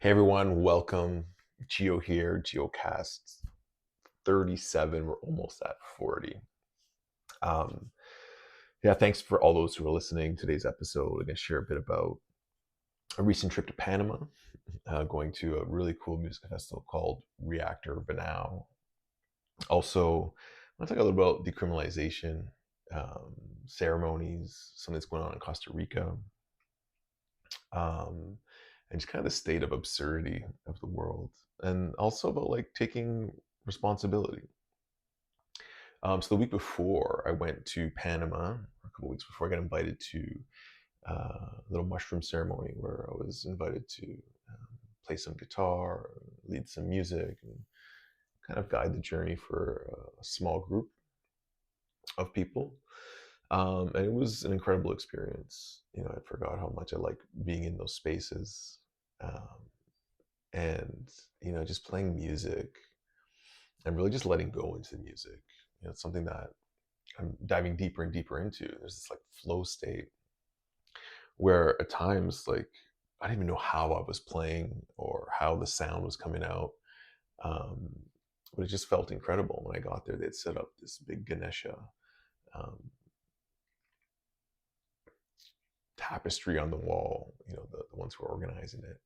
Hey everyone, welcome. Geo here, Giocast 37. We're almost at 40. Um, yeah, thanks for all those who are listening. Today's episode, I'm going to share a bit about a recent trip to Panama, going to a really cool music festival called Reactor Venao. Also, I want to talk a little about decriminalization, um, ceremonies, something that's going on in Costa Rica, um, and just kind of the state of absurdity of the world, and also about like taking responsibility. So the week before, I went to Panama, or a couple weeks before, I got invited to a little mushroom ceremony where I was invited to play some guitar, lead some music, and kind of guide the journey for a small group of people. And it was an incredible experience. I forgot how much I like being in those spaces. Um, and, just playing music and really just letting go into the music. It's something that I'm diving deeper and deeper into. There's this like flow state where at times, like, I didn't even know how I was playing or how the sound was coming out. Um, but it just felt incredible. When I got there, they'd set up this big Ganesha um, tapestry on the wall, the ones who are organizing it.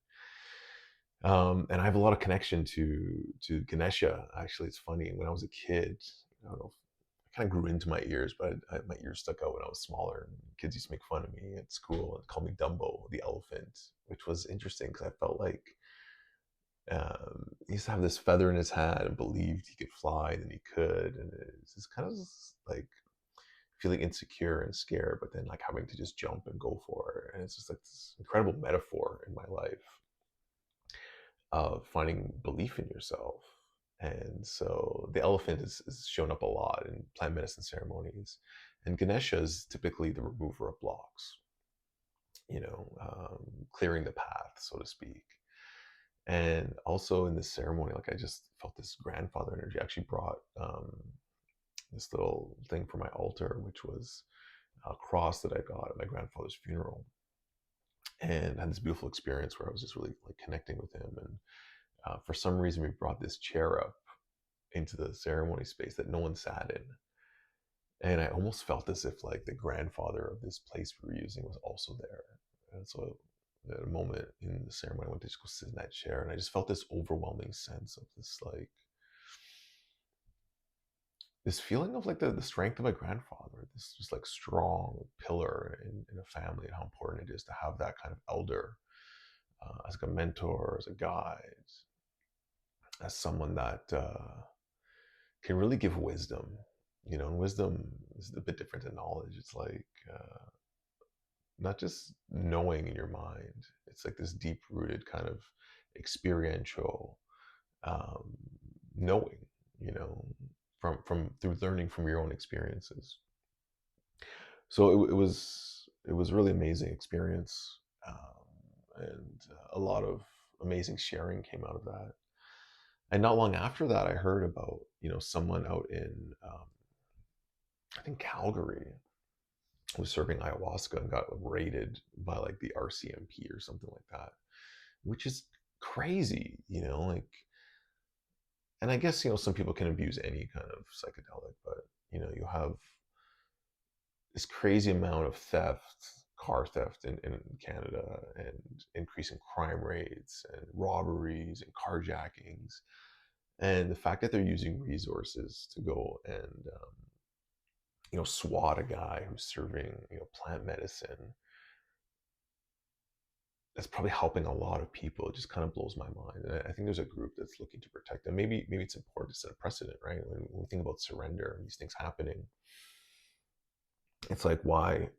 And I have a lot of connection to Ganesha. Actually, it's funny. When I was a kid, I don't know, I kind of grew into my ears, but my ears stuck out when I was smaller. And kids used to make fun of me at school and call me Dumbo, the elephant, which was interesting because I felt like he used to have this feather in his hat and believed he could fly and he could, and it's just kind of like feeling insecure and scared, but then like having to just jump and go for it. And it's just like this incredible metaphor in my life of finding belief in yourself. And so the elephant is shown up a lot in plant medicine ceremonies. And Ganesha is typically the remover of blocks, clearing the path, so to speak. And also in this ceremony, like I just felt this grandfather energy. I actually brought this little thing for my altar, which was a cross that I got at my grandfather's funeral. And I had this beautiful experience where I was just really like connecting with him. And for some reason, we brought this chair up into the ceremony space that no one sat in. And I almost felt as if like the grandfather of this place we were using was also there. And so at a moment in the ceremony, I went to just go sit in that chair, and I just felt this overwhelming sense of this feeling of like the strength of my grandfather, this just like strong pillar in a family, and how important it is to have that kind of elder as like a mentor, as a guide, as someone that can really give wisdom. And wisdom is a bit different than knowledge. It's like not just knowing in your mind. It's like this deep rooted kind of experiential um, knowing, you know, from through learning from your own experiences. So it was really amazing experience, and a lot of amazing sharing came out of that. And not long after that, I heard about someone out in I think Calgary was serving ayahuasca and got raided by like the RCMP or something like that, which is crazy, like. And I guess some people can abuse any kind of psychedelic, but you have this crazy amount of theft, car theft in Canada, and increasing crime rates and robberies and carjackings, and the fact that they're using resources to go and swat a guy who's serving plant medicine that's probably helping a lot of people. It just kind of blows my mind. And I think there's a group that's looking to protect them. Maybe it's important to set a precedent, right? When we think about surrender and these things happening, it's like why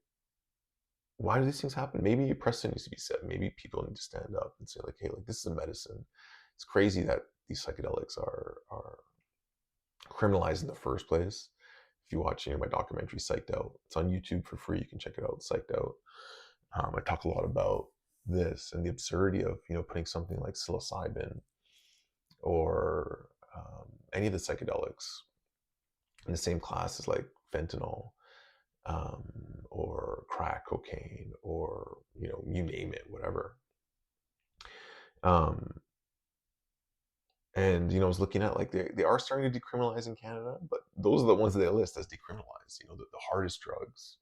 do these things happen? Maybe a precedent needs to be set. Maybe people need to stand up and say like, hey, like this is a medicine. It's crazy that these psychedelics are criminalized in the first place. If you watch my documentary Psyched Out, it's on YouTube for free. You can check it out, Psyched Out. I talk a lot about this and the absurdity of putting something like psilocybin or any of the psychedelics in the same class as like fentanyl, um, or crack cocaine, or you name it, whatever. Um, and I was looking at like they are starting to decriminalize in Canada, but those are the ones that they list as decriminalized. The hardest drugs,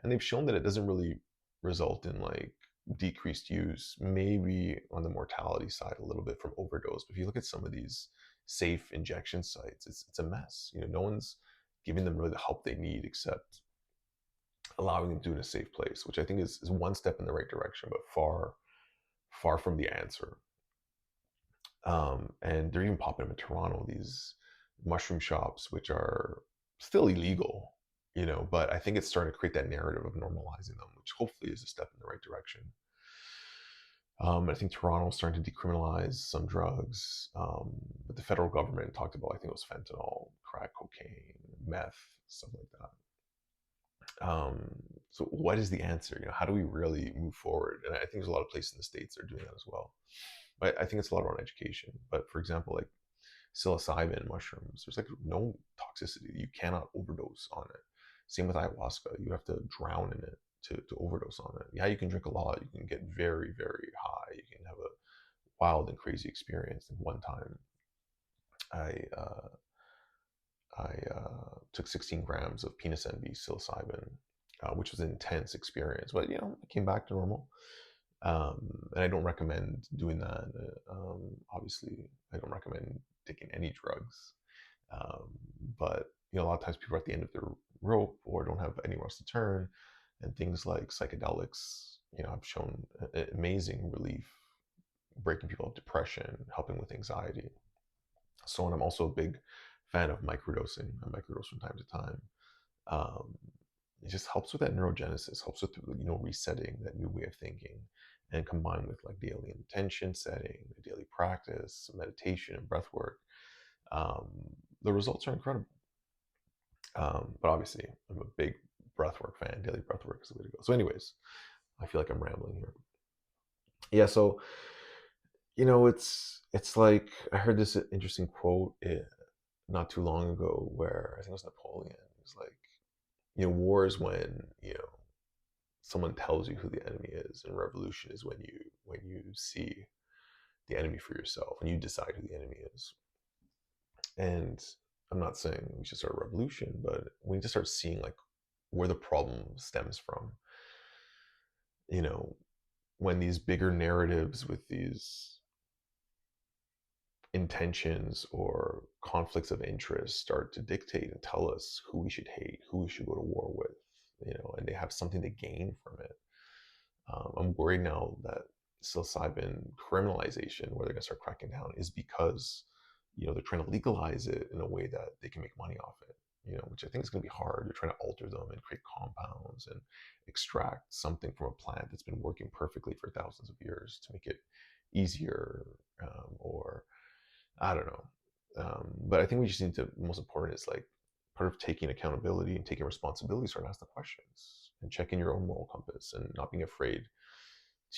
and they've shown that it doesn't really result in like decreased use, maybe on the mortality side a little bit from overdose. But if you look at some of these safe injection sites, it's a mess. No one's giving them really the help they need except allowing them to do it in a safe place, which I think is one step in the right direction, but far from the answer. And they're even popping up in Toronto, these mushroom shops, which are still illegal, but I think it's starting to create that narrative of normalizing them, which hopefully is a step in the right direction. I think Toronto is starting to decriminalize some drugs, but the federal government talked about, I think it was fentanyl, crack cocaine, meth, stuff like that. So what is the answer? How do we really move forward? And I think there's a lot of places in the States that are doing that as well. But I think it's a lot around education. But for example, like psilocybin mushrooms, there's like no toxicity. You cannot overdose on it. Same with ayahuasca. You have to drown in it to overdose on it. Yeah, you can drink a lot. You can get very, very high. You can have a wild and crazy experience. And one time, I took 16 grams of penis envy psilocybin, which was an intense experience. But I came back to normal. And I don't recommend doing that. Obviously, I don't recommend taking any drugs. Um, but a lot of times people are at the end of their rope or don't have anywhere else to turn, and things like psychedelics, have shown amazing relief, breaking people of depression, helping with anxiety. So, and I'm also a big fan of microdosing. I microdose from time to time. Um, it just helps with that neurogenesis, helps with resetting that new way of thinking, and combined with like daily intention setting, daily practice, meditation, and breath work, um, the results are incredible. But obviously, I'm a big breathwork fan. Daily breathwork is the way to go. So, anyways, I feel like I'm rambling here. Yeah. So, it's like I heard this interesting quote not too long ago where I think it was Napoleon. It was like, war is when someone tells you who the enemy is, and revolution is when you see the enemy for yourself, when you decide who the enemy is. And I'm not saying we should start a revolution, but we need to start seeing like where the problem stems from. You know, when these bigger narratives with these intentions or conflicts of interest start to dictate and tell us who we should hate, who we should go to war with, and they have something to gain from it. I'm worried now that psilocybin criminalization, where they're going to start cracking down, is because they're trying to legalize it in a way that they can make money off it. Which I think is going to be hard. They're trying to alter them and create compounds and extract something from a plant that's been working perfectly for thousands of years to make it easier, or I don't know. But I think we just need to. Most important is like part of taking accountability and taking responsibility. Start to ask the questions and checking your own moral compass and not being afraid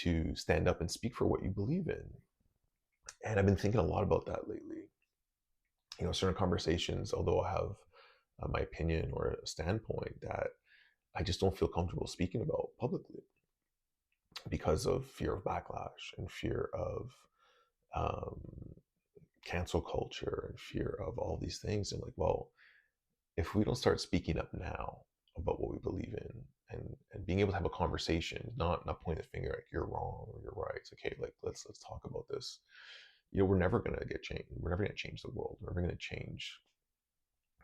to stand up and speak for what you believe in. And I've been thinking a lot about that lately. Certain conversations, although I have my opinion or a standpoint that I just don't feel comfortable speaking about publicly because of fear of backlash and fear of um, cancel culture and fear of all these things. And like, well, if we don't start speaking up now about what we believe in and being able to have a conversation, not pointing the finger like you're wrong or you're right. It's okay, like let's talk about this. We're never gonna get changed. We're never gonna change the world. We're never gonna change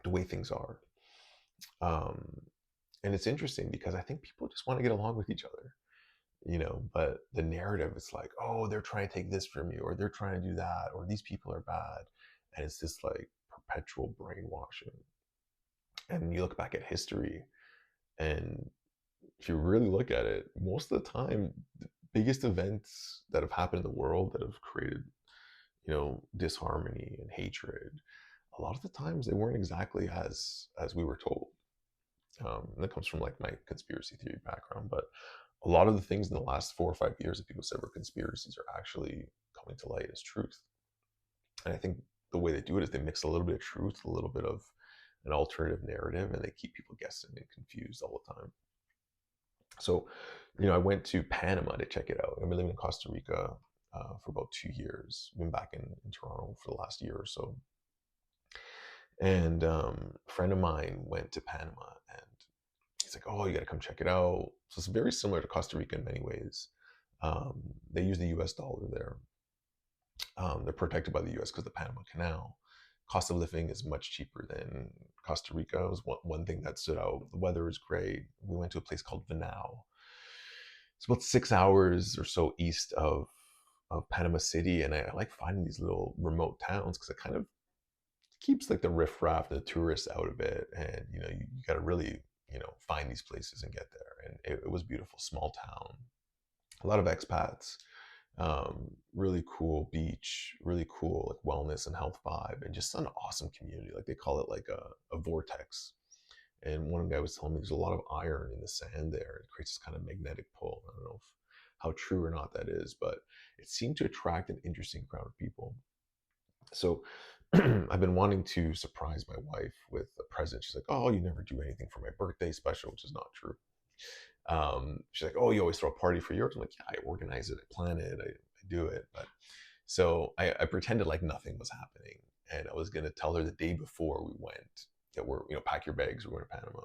the way things are. Um, and it's interesting because I think people just want to get along with each other, but the narrative is like, oh, they're trying to take this from you, or they're trying to do that, or these people are bad. And it's this like perpetual brainwashing. And you look back at history, and if you really look at it, most of the time, the biggest events that have happened in the world that have created, disharmony and hatred, a lot of the times they weren't exactly as we were told. And that comes from like my conspiracy theory background, but a lot of the things in the last 4 or 5 years that people said were conspiracies are actually coming to light as truth. And I think the way they do it is they mix a little bit of truth, a little bit of an alternative narrative, and they keep people guessing and confused all the time. So, I went to Panama to check it out. I've been living in Costa Rica for about 2 years. Been back in Toronto for the last year or so. And a friend of mine went to Panama, and he's like, "Oh, you got to come check it out." So it's very similar to Costa Rica in many ways. They use the U.S. dollar there. They're protected by the U.S. because of the Panama Canal. Cost of living is much cheaper than Costa Rica. It was one thing that stood out. The weather is great. We went to a place called Venao. It's about 6 hours or so east of Panama City, and I like finding these little remote towns because it kind of keeps like the riffraff, the tourists out of it, and you got to really find these places and get there. And it was beautiful, small town, a lot of expats, really cool beach, really cool like wellness and health vibe, and just an awesome community. Like they call it like a vortex. And one guy was telling me there's a lot of iron in the sand there. It creates this kind of magnetic pull. I don't know how true or not that is, but it seemed to attract an interesting crowd of people. So I've been wanting to surprise my wife with a present. She's like, "Oh, you never do anything for my birthday special," which is not true. She's like, "Oh, you always throw a party for yours." I'm like, "Yeah, I organize it, I plan it, I do it." But so I pretended like nothing was happening, and I was gonna tell her the day before we went that we're pack your bags, we're going to Panama.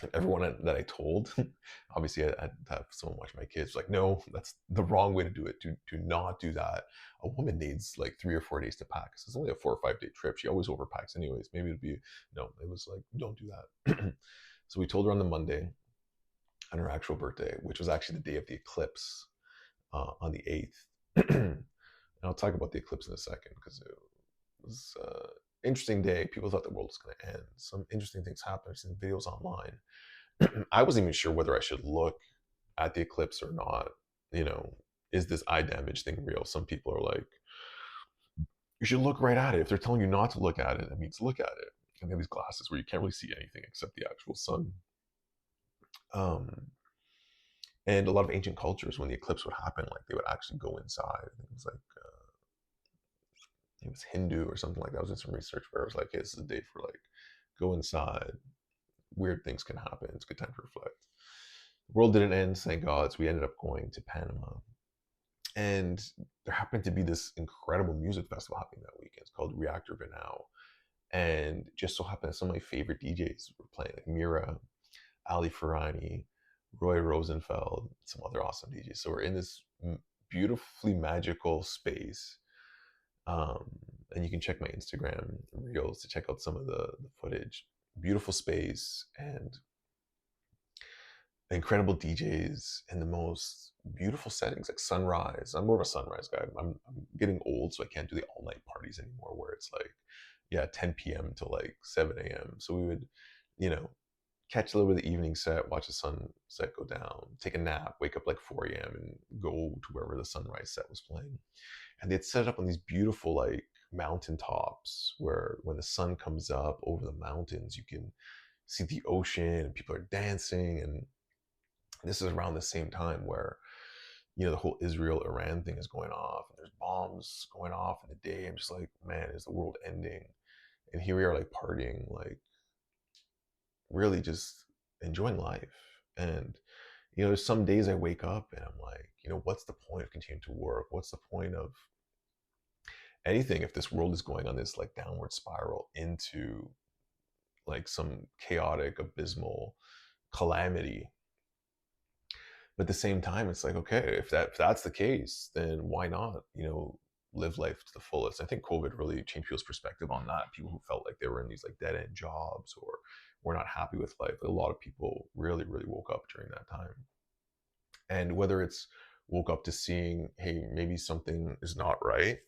And everyone that I told, obviously I had to have someone watch my kids. Like, no, that's the wrong way to do it. Do not do that. A woman needs like 3 or 4 days to pack. So it's only a 4 or 5 day trip. She always overpacks anyways. Maybe it'd be no. It was like, don't do that. So we told her on the Monday, on her actual birthday, which was actually the day of the eclipse, on the 8th. And I'll talk about the eclipse in a second because it was interesting day. People thought the world was going to end. Some interesting things happened. I've seen videos online. I wasn't even sure whether I should look at the eclipse or not. You know, is this eye damage thing real? Some people are like, you should look right at it. If they're telling you not to look at it, that means look at it. And they have these glasses where you can't really see anything except the actual sun. Um, and a lot of ancient cultures, when the eclipse would happen, like they would actually go inside. I think it was like it was Hindu or something like that. I was doing some research where it was like, hey, this is a day for like go inside. Weird things can happen. It's a good time to reflect. The world didn't end, thank God. So we ended up going to Panama. And there happened to be this incredible music festival happening that weekend. It's called Reactor Venao. And it just so happened that some of my favorite DJs were playing, like Mira, Ali Farani, Roy Rosenfeld, some other awesome DJs. So we're in this beautifully magical space. And you can check my Instagram reels to check out some of the footage. Beautiful space and incredible DJs in the most beautiful settings, like sunrise. I'm more of a sunrise guy. I'm getting old, so I can't do the all night parties anymore where it's like, yeah, 10 p.m. to like 7 a.m. So we would, you know, catch a little bit of the evening set, watch the sunset go down, take a nap, wake up like 4 a.m. and go to wherever the sunrise set was playing. And they'd set it up on these beautiful like mountain tops where when the sun comes up over the mountains, you can see the ocean and people are dancing. And this is around the same time where the whole Israel Iran thing is going off and there's bombs going off in the day. I'm just like, man, is the world ending? And here we are like partying, like really just enjoying life. And there's some days I wake up and I'm like, what's the point of continuing to work? What's the point of anything if this world is going on this like downward spiral into like some chaotic, abysmal calamity? But at the same time, it's like, okay, if that's the case, then why not, live life to the fullest? I think COVID really changed people's perspective on that. People who felt like they were in these like dead end jobs or were not happy with life. A lot of people really, really woke up during that time. And whether it's woke up to seeing, hey, maybe something is not right,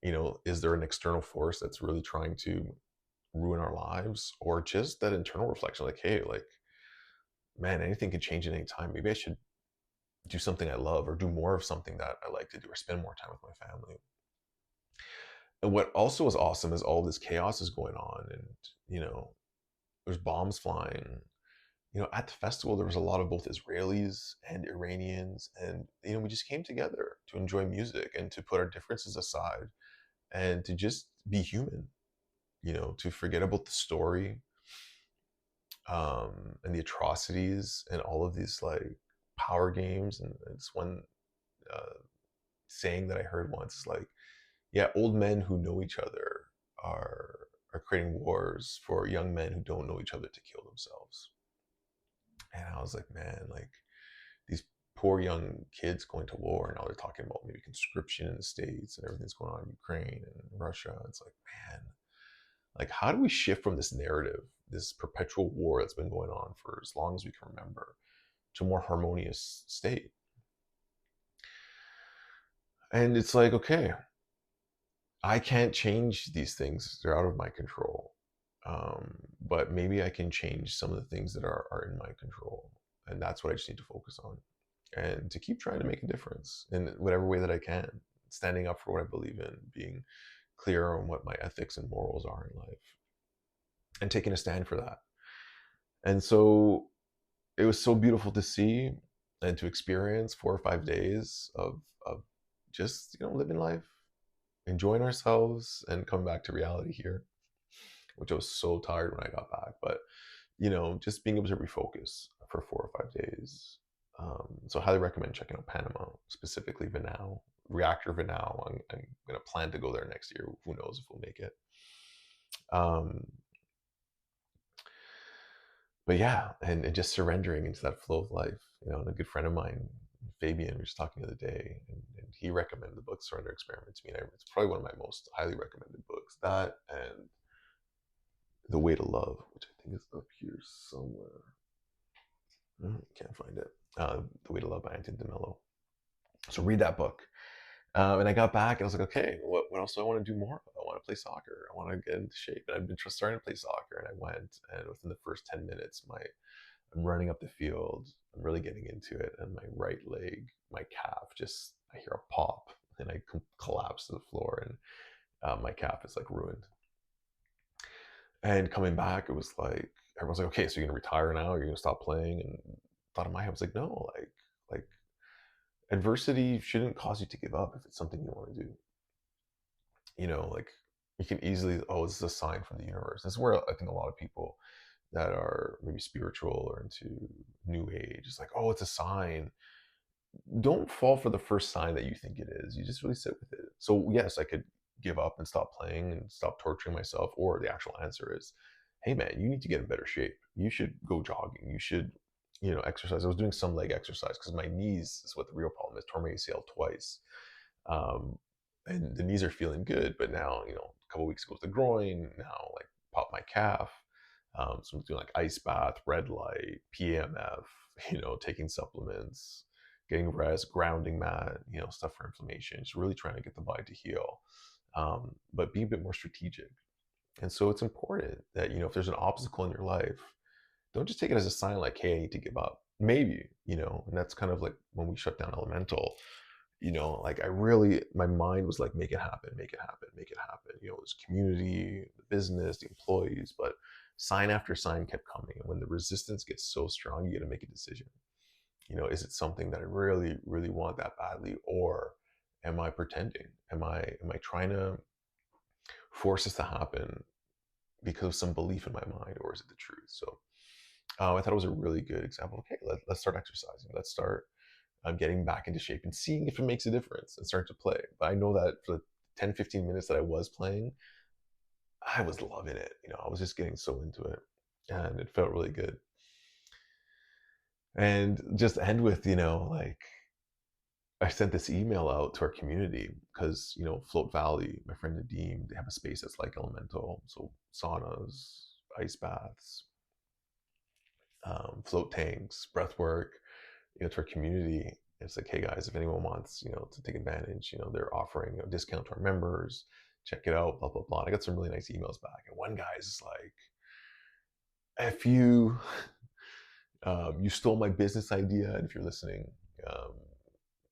is there an external force that's really trying to ruin our lives, or just that internal reflection, like, hey, like, man, anything can change at any time. Maybe I should do something I love or do more of something that I like to do or spend more time with my family. And what also is awesome is all this chaos is going on and, there's bombs flying. At the festival, there was a lot of both Israelis and Iranians. And, we just came together to enjoy music and to put our differences aside and to just be human, to forget about the story and the atrocities and all of these like power games. And it's one saying that I heard once is like, yeah, old men who know each other are are creating wars for young men who don't know each other to kill themselves. And I was like, man, like these poor young kids going to war, and now they're talking about maybe conscription in the States and everything's going on in Ukraine and Russia. It's like, man, like how do we shift from this narrative, this perpetual war that's been going on for as long as we can remember, to a more harmonious state? And it's like, okay, I can't change these things. They're out of my control. But maybe I can change some of the things that are in my control. And that's what I just need to focus on. And to keep trying to make a difference in whatever way that I can, standing up for what I believe in, being clear on what my ethics and morals are in life, and taking a stand for that. And so it was so beautiful to see and to experience 4 or 5 days of just, living life, enjoying ourselves, and coming back to reality here, which I was so tired when I got back. But just being able to refocus for 4 or 5 days. So I highly recommend checking out Panama, specifically Venao, Reactor Venao. I'm going to plan to go there next year. Who knows if we'll make it. Um, but yeah, and just surrendering into that flow of life. And a good friend of mine, Fabian, we were just talking the other day, and he recommended the book Surrender Experiment to me. And it's probably one of my most highly recommended books. That and The Way to Love, which I think is up here somewhere. Can't find it. The Way to Love by Anthony DeMello. So read that book. And I got back and I was like, okay, what else do I want to do more of? I want to play soccer. I want to get into shape. And I've been starting to play soccer. And I went, and within the first 10 minutes, I'm running up the field. I'm really getting into it. And my right leg, my calf, just, I hear a pop and I collapse to the floor. And my calf is like ruined. And coming back, it was like, everyone's like, okay, so you're going to retire now? You're going to stop playing? And thought in my head, I was like, no, like adversity shouldn't cause you to give up if it's something you want to do. Like you can easily, oh, this is a sign from the universe. This is where I think a lot of people that are maybe spiritual or into new age, it's like, oh, it's a sign. Don't fall for the first sign that you think it is. You just really sit with it. So yes, I could give up and stop playing and stop torturing myself, or the actual answer is, hey man, you need to get in better shape. You should go jogging. You should, exercise. I was doing some leg exercise because my knees is what the real problem is. Tore my ACL twice. And the knees are feeling good, but now, a couple of weeks ago with the groin, now like pop my calf. So I'm doing like ice bath, red light, PMF, taking supplements, getting rest, grounding mat, stuff for inflammation. Just really trying to get the body to heal, but be a bit more strategic. And so it's important that, if there's an obstacle in your life, don't just take it as a sign like, hey, I need to give up. Maybe, and that's kind of like when we shut down Elemental, like my mind was like, make it happen, make it happen, make it happen. This community, the business, the employees, but sign after sign kept coming. And when the resistance gets so strong, you got to make a decision. Is it something that I really, really want that badly, or am I pretending? Am I trying to force this to happen because of some belief in my mind, or is it the truth? So I thought it was a really good example. Okay, let's start exercising. Let's start getting back into shape and seeing if it makes a difference and start to play. But I know that for the 10, 15 minutes that I was playing, I was loving it. I was just getting so into it and it felt really good. And just end with, like, I sent this email out to our community because, Float Valley, my friend Nadeem, they have a space that's like Elemental. So saunas, ice baths, float tanks, breath work, to our community. It's like, hey guys, if anyone wants, to take advantage, they're offering a discount to our members. Check it out, blah, blah, blah. And I got some really nice emails back. And one guy's just like, if you, you stole my business idea. And if you're listening,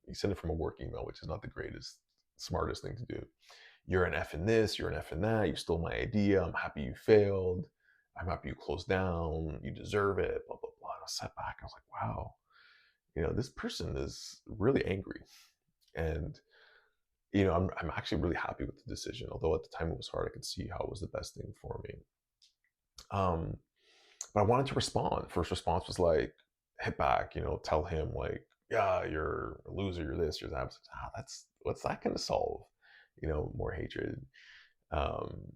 you send it from a work email, which is not the greatest, smartest thing to do. You're an F in this, you're an F in that. You stole my idea. I'm happy you failed. I'm happy you closed down. You deserve it, blah, blah, blah. And I sat back. I was like, wow, this person is really angry. And, I'm actually really happy with the decision. Although at the time it was hard, I could see how it was the best thing for me. But I wanted to respond. First response was like, hit back, tell him like, yeah, you're a loser, you're this, you're that. I was like, that's what's that going to solve? You know, more hatred. Um,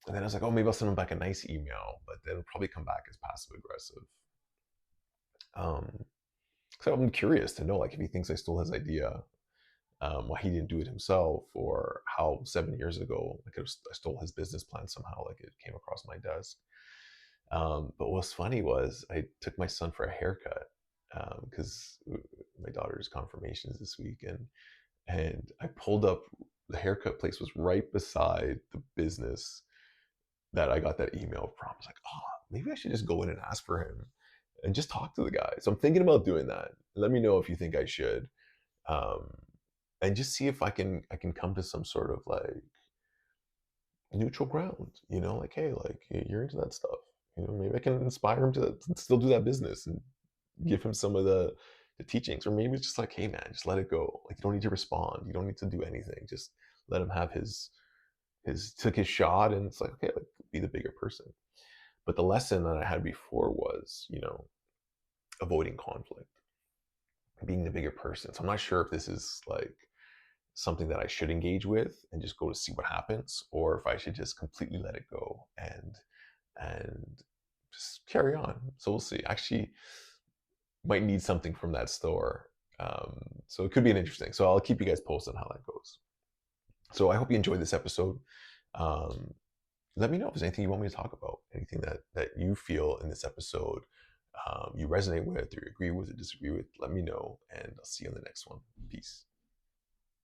and then I was like, oh, maybe I'll send him back a nice email, but then it'll probably come back as passive aggressive. Um, so I'm curious to know, like, if he thinks I stole his idea, why he didn't do it himself, or how 7 years ago, like, I stole his business plan somehow, like it came across my desk. But what's funny was I took my son for a haircut because my daughter's confirmation is this week, and I pulled up. The haircut place was right beside the business that I got that email from. I was like, oh, maybe I should just go in and ask for him and just talk to the guy. So I'm thinking about doing that. Let me know if you think I should, um, and just see if I can come to some sort of like neutral ground. You know, like, hey, like, you're into that stuff. You know, maybe I can inspire him to still do that business and give him some of the teachings. Or maybe it's just like, hey man, just let it go. Like, you don't need to respond. You don't need to do anything. Just let him have his took his shot, and it's like, okay, like, be the bigger person. But the lesson that I had before was, avoiding conflict, being the bigger person. So I'm not sure if this is like something that I should engage with and just go to see what happens, or if I should just completely let it go and just carry on. So we'll see. Actually, might need something from that store. So it could be an interesting. So I'll keep you guys posted on how that goes. So I hope you enjoyed this episode. Um, Let me know if there's anything you want me to talk about, anything that you feel in this episode you resonate with, or you agree with, or disagree with. Let me know, and I'll see you in the next one. Peace.